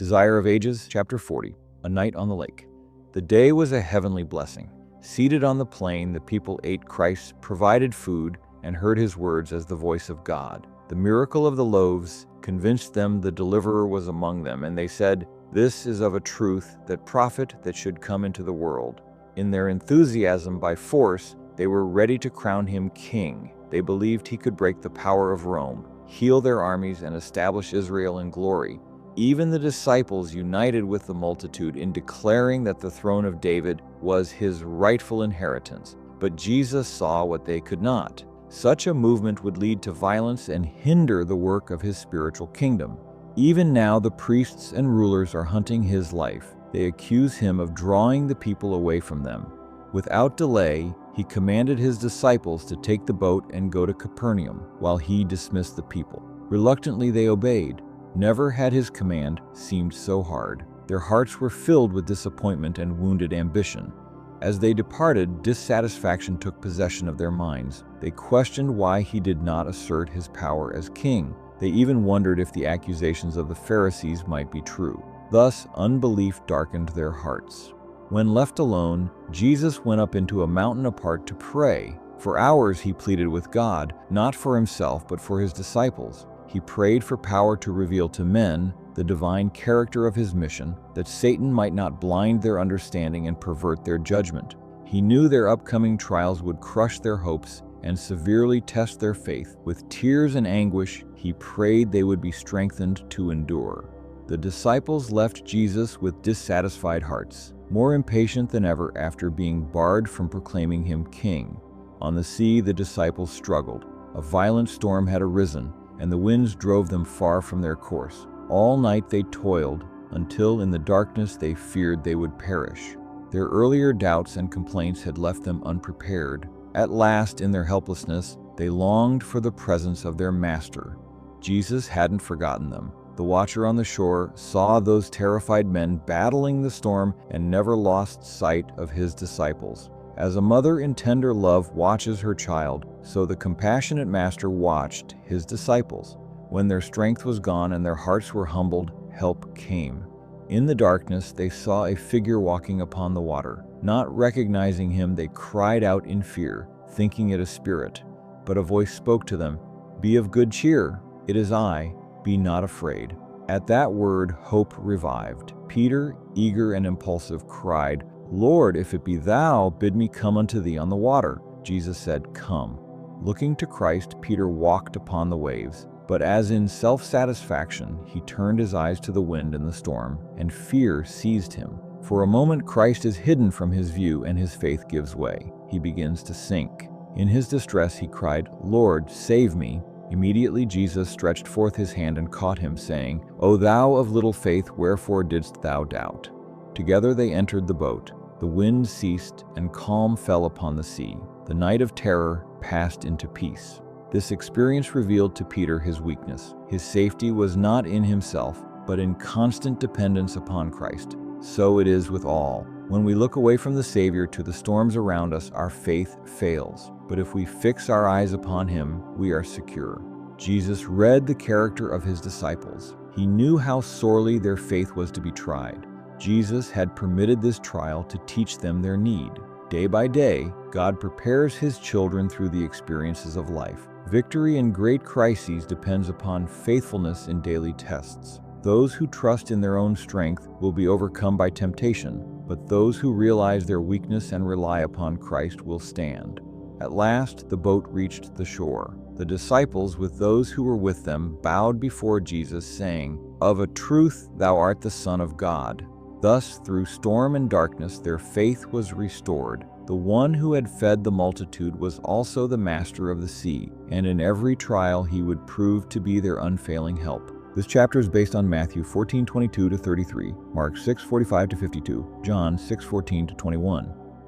Desire of Ages, Chapter 40, A Night on the Lake. The day was a heavenly blessing. Seated on the plain, the people ate Christ's provided food and heard his words as the voice of God. The miracle of the loaves convinced them the deliverer was among them, and they said, "This is of a truth that prophet that should come into the world." In their enthusiasm by force, they were ready to crown him king. They believed he could break the power of Rome, heal their armies, and establish Israel in glory. Even the disciples united with the multitude in declaring that the throne of David was his rightful inheritance. But Jesus saw what they could not. Such a movement would lead to violence and hinder the work of his spiritual kingdom. Even now, the priests and rulers are hunting his life. They accuse him of drawing the people away from them. Without delay, he commanded his disciples to take the boat and go to Capernaum, while he dismissed the people. Reluctantly, they obeyed. Never had his command seemed so hard. Their hearts were filled with disappointment and wounded ambition. As they departed, dissatisfaction took possession of their minds. They questioned why he did not assert his power as king. They even wondered if the accusations of the Pharisees might be true. Thus, unbelief darkened their hearts. When left alone, Jesus went up into a mountain apart to pray. For hours he pleaded with God, not for himself but for his disciples. He prayed for power to reveal to men the divine character of his mission, that Satan might not blind their understanding and pervert their judgment. He knew their upcoming trials would crush their hopes and severely test their faith. With tears and anguish, he prayed they would be strengthened to endure. The disciples left Jesus with dissatisfied hearts, more impatient than ever after being barred from proclaiming him king. On the sea, the disciples struggled. A violent storm had arisen, and the winds drove them far from their course. All night they toiled, until in the darkness they feared they would perish. Their earlier doubts and complaints had left them unprepared. At last, in their helplessness, they longed for the presence of their master. Jesus hadn't forgotten them. The watcher on the shore saw those terrified men battling the storm and never lost sight of his disciples. As a mother in tender love watches her child, so the compassionate master watched his disciples. When their strength was gone and their hearts were humbled, help came. In the darkness, they saw a figure walking upon the water. Not recognizing him, they cried out in fear, thinking it a spirit. But a voice spoke to them, "Be of good cheer, it is I, be not afraid." At that word, hope revived. Peter, eager and impulsive, cried, "Lord, if it be thou, bid me come unto thee on the water." Jesus said, "Come." Looking to Christ, Peter walked upon the waves. But as in self-satisfaction, he turned his eyes to the wind and the storm, and fear seized him. For a moment, Christ is hidden from his view, and his faith gives way. He begins to sink. In his distress, he cried, "Lord, save me." Immediately Jesus stretched forth his hand and caught him, saying, "O thou of little faith, wherefore didst thou doubt?" Together they entered the boat. The wind ceased, and calm fell upon the sea. The night of terror passed into peace. This experience revealed to Peter his weakness. His safety was not in himself, but in constant dependence upon Christ. So it is with all. When we look away from the Savior to the storms around us, our faith fails. But if we fix our eyes upon him, we are secure. Jesus read the character of his disciples. He knew how sorely their faith was to be tried. Jesus had permitted this trial to teach them their need. Day by day, God prepares his children through the experiences of life. Victory in great crises depends upon faithfulness in daily tests. Those who trust in their own strength will be overcome by temptation, but those who realize their weakness and rely upon Christ will stand. At last, the boat reached the shore. The disciples, with those who were with them, bowed before Jesus, saying, "Of a truth, thou art the Son of God." Thus, through storm and darkness, their faith was restored. The one who had fed the multitude was also the master of the sea, and in every trial he would prove to be their unfailing help. This chapter is based on Matthew 14:22-33, Mark 6:45-52, John 6:14-21.